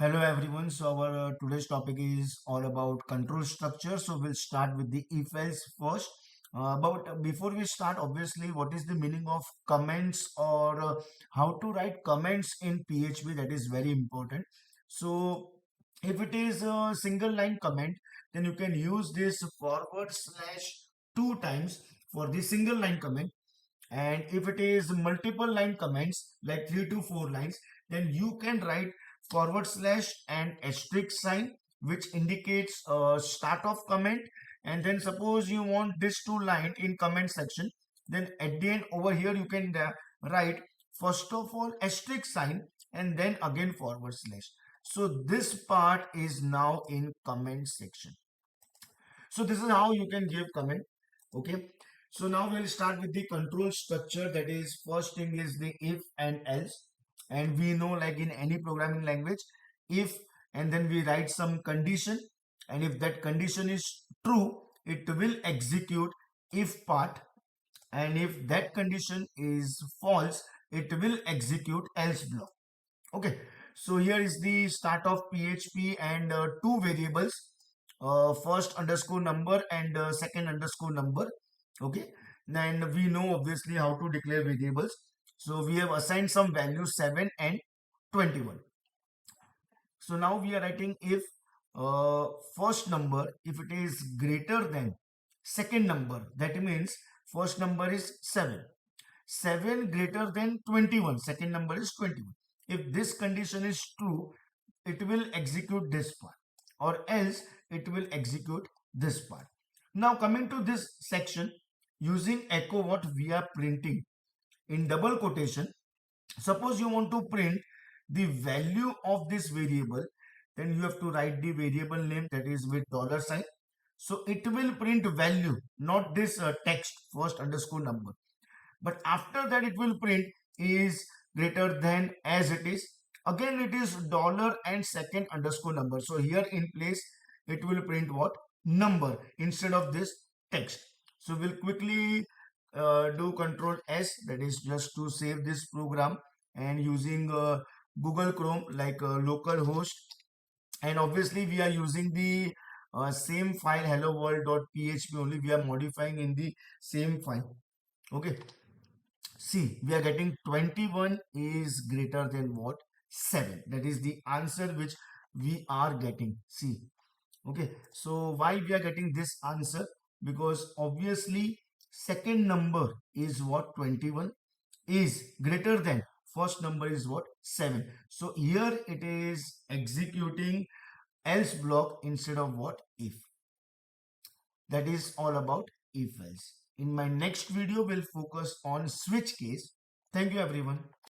Hello everyone. So our today's topic is all about control structure. So we'll start with the if else first. But before we start, obviously, what is the meaning of comments or how to write comments in PHP? That is very important. So if it is a single line comment, then you can use this forward slash two times for the single line comment. And if it is multiple line comments like 3 to 4 lines, then you can write forward slash and asterisk sign, which indicates a start of comment. And then suppose you want this two line in comment section, then at the end over here you can write first of all asterisk sign and then again forward slash. So this part is now in comment section. So this is how you can give comment. Okay. So now we'll start with the control structure. That is, first thing is the if and else. And we know, like in any programming language, if and then we write some condition. And if that condition is true, it will execute if part. And if that condition is false, it will execute else block. Okay. So here is the start of PHP and two variables, first underscore number and second underscore number. Okay. Then we know obviously how to declare variables. So we have assigned some values 7 and 21. So now we are writing if first number, if it is greater than second number, that means first number is 7. 7 greater than 21, second number is 21. If this condition is true, it will execute this part, or else it will execute this part. Now coming to this section, using echo, what we are printing in double quotation, suppose you want to print the value of this variable, then you have to write the variable name, that is with dollar sign. So it will print value, not this text first underscore number. But after that it will print is greater than, as it is. Again it is dollar and second underscore number. So here in place it will print what? Number instead of this text. So we'll quickly do control S, that is just to save this program, and using Google Chrome like local host. And obviously we are using the same file hello world.php only. We are modifying in the same file. Okay. See, we are getting 21 is greater than what? 7. That is the answer which we are getting. See. Okay. So why we are getting this answer? Because obviously second number is what? 21 is greater than first number is what? 7. So here it is executing else block instead of what? If. That is all about if else. In my next video, we'll focus on switch case. Thank you everyone.